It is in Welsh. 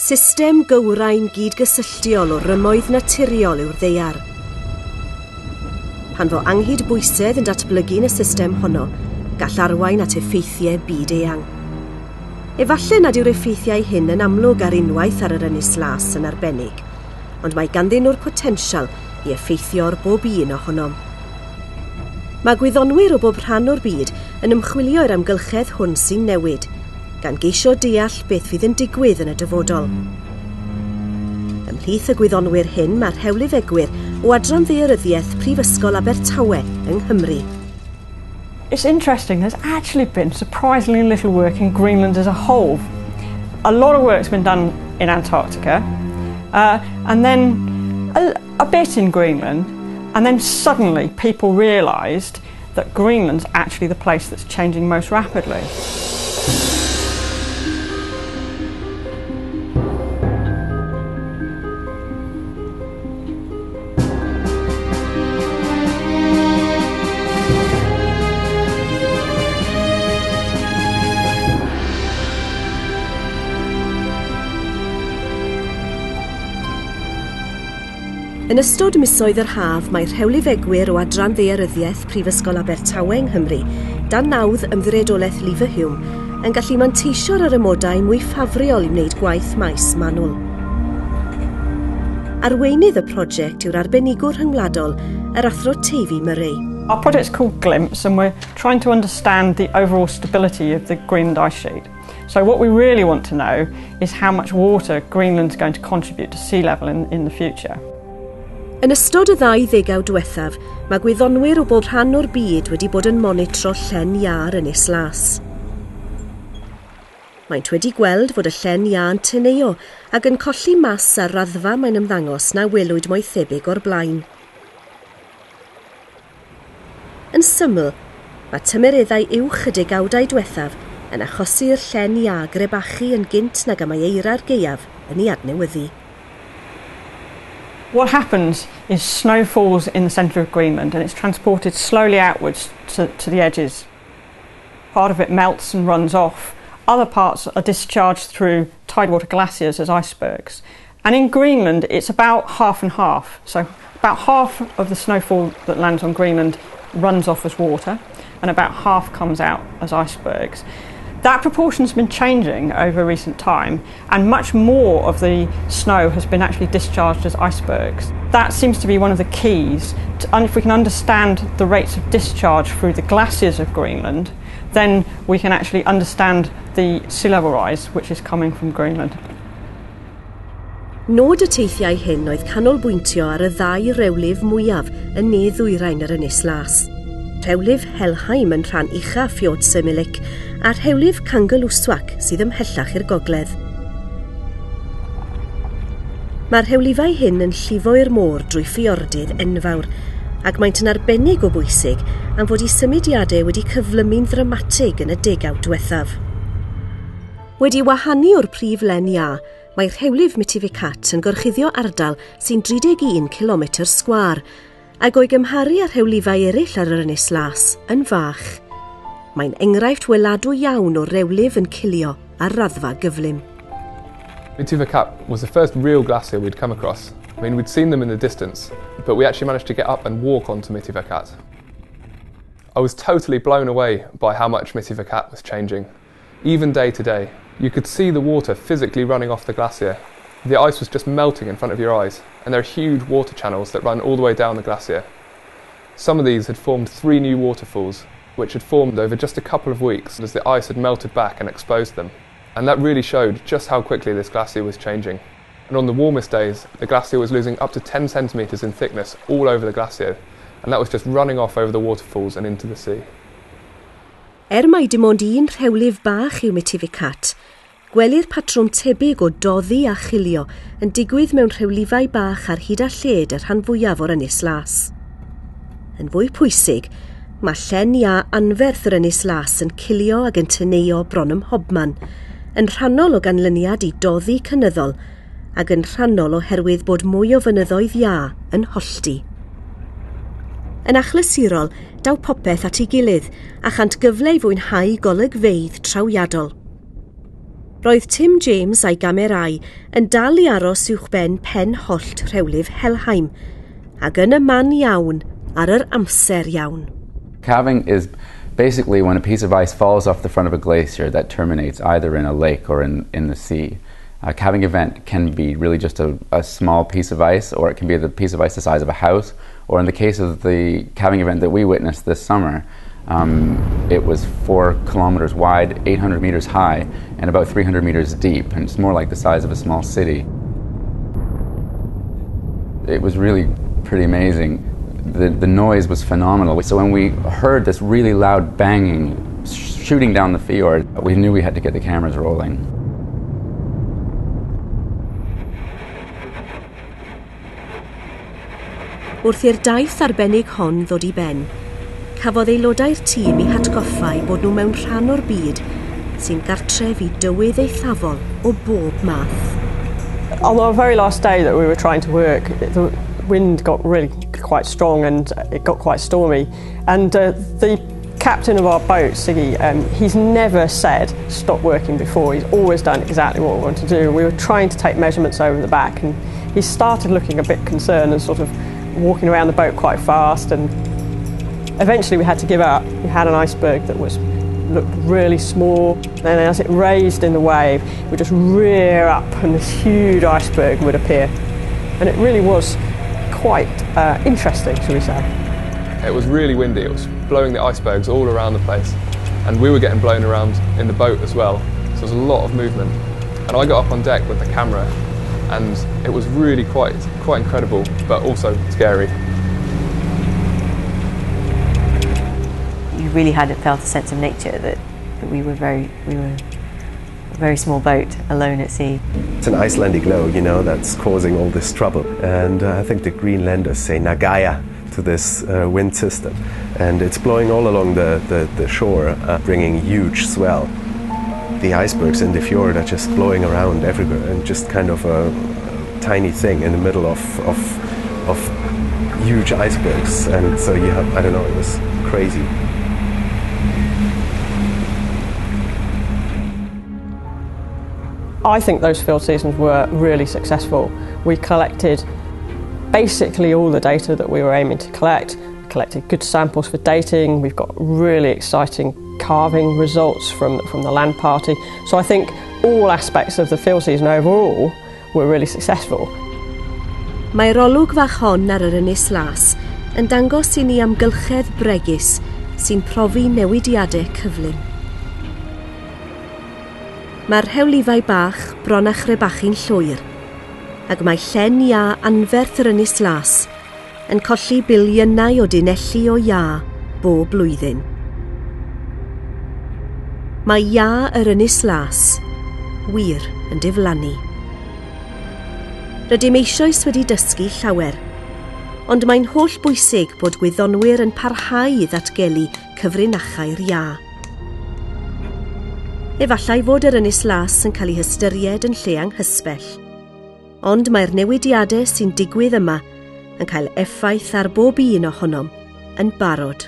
System gywrain gydgysylltiol o rymoedd naturiol yw'r ddaear. Pan fo anghyd bwysedd yn datblygu yn y system honno, gall arwain at effeithiau byd eang. Efallai nad yw'r effeithiau hyn yn amlwg ar unwaith ar yr ynys las yn arbennig, ond mae ganddyn nhw'r potensial i effeithio'r bob un ohonom. Mae gwyddonwyr o bob rhan o'r byd yn ymchwilio i'r amgylchedd hwn sy'n newid, gan geisio deall beth fydd yn digwydd yn y dyfodol. Ymhlith y gwyddonwyr hyn mae'r hewlifegwyr o Adran Ddaearyddiaeth Prifysgol Abertawe yng Nghymru. It's interesting, there's actually been surprisingly little work in Greenland as a whole. A lot of work's been done in Antarctica, and then a bit in Greenland, and then suddenly people realised that Greenland's actually the place that's changing most rapidly. Yn ystod misoedd yr haf, mae rhewlifegwyr o Adran Ddaearyddiaeth Prifysgol Abertawe yng Nghymru, dan nawdd ymddiriedolaeth Liverhume, yn gallu manteisio'r ar ymodau mwy ffafriol i wneud gwaith maes manwl. Arweinydd y prosiect yw'r arbenigwr rhyngwladol, yr athro Teifi Murray. Our project's called Glimpse, and we're trying to understand the overall stability of the Greenland ice sheet. So what we really want to know is how much water Greenland's going to contribute to sea level in the future. Yn ystod y 20 diwethaf, mae gwyddonwyr o bob rhan o'r byd wedi bod yn monitro llen iâr ynys las. Maent wedi gweld fod y llen iâ yn teneuo ac yn colli mas ar raddfa mae'n ymddangos na welwyd mwy thebyg o'r blaen. Yn syml, mae tymereddau uwch y degawdau diwethaf yn achosi'r llen iâ grebachu yn gynt nag am ei eira'r gaeaf yn ei adnewyddu. What happens is snow falls in the centre of Greenland and it's transported slowly outwards to the edges. Part of it melts and runs off. Other parts are discharged through tidewater glaciers as icebergs. And in Greenland it's about half and half. So about half of the snowfall that lands on Greenland runs off as water and about half comes out as icebergs. That proportion's been changing over recent time, and much more of the snow has been actually discharged as icebergs. That seems to be one of the keys. If we can understand the rates of discharge through the glaciers of Greenland, then we can actually understand the sea level rise which is coming from Greenland. Nod y teithiau hyn oedd canolbwyntio ar y ddau rewlif mwyaf yn ne-ddwyrain yr ynys las. Rhewlif Helheim yn rhan ucha Fjord Symilic a'r rhewlif Kangerlussuaq sydd ymhellach i'r gogledd. Mae'r rhewlifau hyn yn llifo i'r môr drwy ffiordydd enfawr ac maent yn arbennig o bwysig am fod eu symudiadau wedi cyflymu'n ddramatig yn y degawd diwethaf. Wedi wahanu o'r prif len iâ, mae'r rhewlif Mitificat yn gorchuddio ardal sy'n 31 km sgwâr, ac o'i gymharu â'r rhewlifau eraill ar yr ynys las yn fach. Mae'n enghraifft weladwy iawn o rewlif yn cilio ar raddfa gyflym. Mitificat was the first real glacier we'd come across. I mean, we'd seen them in the distance, but we actually managed to get up and walk onto Mitificat. I was totally blown away by how much Mitificat was changing. Even day to day, you could see the water physically running off the glacier. The ice was just melting in front of your eyes, and there are huge water channels that run all the way down the glacier. Some of these had formed 3 new waterfalls, which had formed over just a couple of weeks as the ice had melted back and exposed them. And that really showed just how quickly this glacier was changing. And on the warmest days, the glacier was losing up to 10 centimetres in thickness all over the glacier, and that was just running off over the waterfalls and into the sea. Mai dim ond un rhewlif bach yw Mitificat, gwelir patrwm tebyg o doddi a chilio yn digwydd mewn rhewlifau bach ar hyd a lled y rhan fwyaf o'r ynys las. Yn fwy pwysig, mae llen iâ anferth yr ynys las yn cilio ac yn teneuo bron ym Hobman, yn rhannol o ganlyniad i doddi cynyddol ac yn rhannol oherwydd bod mwy o fynyddoedd iâ yn hollti. Yn achlysurol, daw popeth at ei gilydd a chant gyfle i fwynhau golygfeydd trawiadol. Roedd Tim James a'i gamerau yn dal I aros uwchben pen hollt rhewlif Helheim, ac yn y man iawn ar yr amser iawn. Calving is basically when a piece of ice falls off the front of a glacier that terminates either in a lake or in the sea. A calving event can be really just a small piece of ice, or it can be the piece of ice the size of a house, or in the case of the calving event that we witnessed this summer, it was 4 kilometers wide, 800 meters high, and about 300 meters deep, and it's more like the size of a small city. It was really pretty amazing. The noise was phenomenal. So when we heard this really loud banging, shooting down the fjord, we knew we had to get the cameras rolling. Wrth i'r daith arbennig hon ddod I ben, cafodd aelodau'r tîm I hatgoffau bod nhw mewn rhan o'r byd sy'n gartref I dywydd eithafol o bob math. On our very last day that we were trying to work, the wind got really quite strong and it got quite stormy. And the captain of our boat, Siggy, he's never said stop working before. He's always done exactly what we want to do. We were trying to take measurements over the back and he started looking a bit concerned and sort of walking around the boat quite fast, and eventually we had to give up. We had an iceberg that looked really small, and as it raised in the wave, it would just rear up and this huge iceberg would appear. And it really was quite interesting, shall we say. It was really windy, it was blowing the icebergs all around the place, and we were getting blown around in the boat as well, so there was a lot of movement. And I got up on deck with the camera, and it was really quite incredible, but also scary. You really felt a sense of nature that we were a very small boat alone at sea. It's an Icelandic low, you know, that's causing all this trouble. And I think the Greenlanders say Nagaya to this wind system. And it's blowing all along the shore, bringing huge swell. The icebergs in the fjord are just blowing around everywhere, and just kind of a tiny thing in the middle of huge icebergs. And so you have, I don't know, it was crazy. I think those field seasons were really successful. We collected basically all the data that we were aiming to collect. We collected good samples for dating. We've got really exciting carving results from the land party. So I think all aspects of the field season overall were really successful. Mae'r olwg fach hon ar yr Ynys Las yn dangos I ni amgylchedd bregus sy'n profi newidiadau cyflym. Mae'r rhewlifau bach bron a chrebachu'n llwyr, ac mae llen iâ anferth yr Ynys Las yn colli biliynau o dinelli o iâ bob blwyddyn. Mae iâ yr Ynys Las wir yn diflannu. Rydym eisoes wedi dysgu llawer, ond mae'n holl bwysig bod gwyddonwyr yn parhau I ddatgelu cyfrinachau'r iâ. Efallai fod yr Ynys Las yn cael ei hystyried yn lle anghysbell, ond mae'r newidiadau sy'n digwydd yma yn cael effaith ar bob un ohonom yn barod.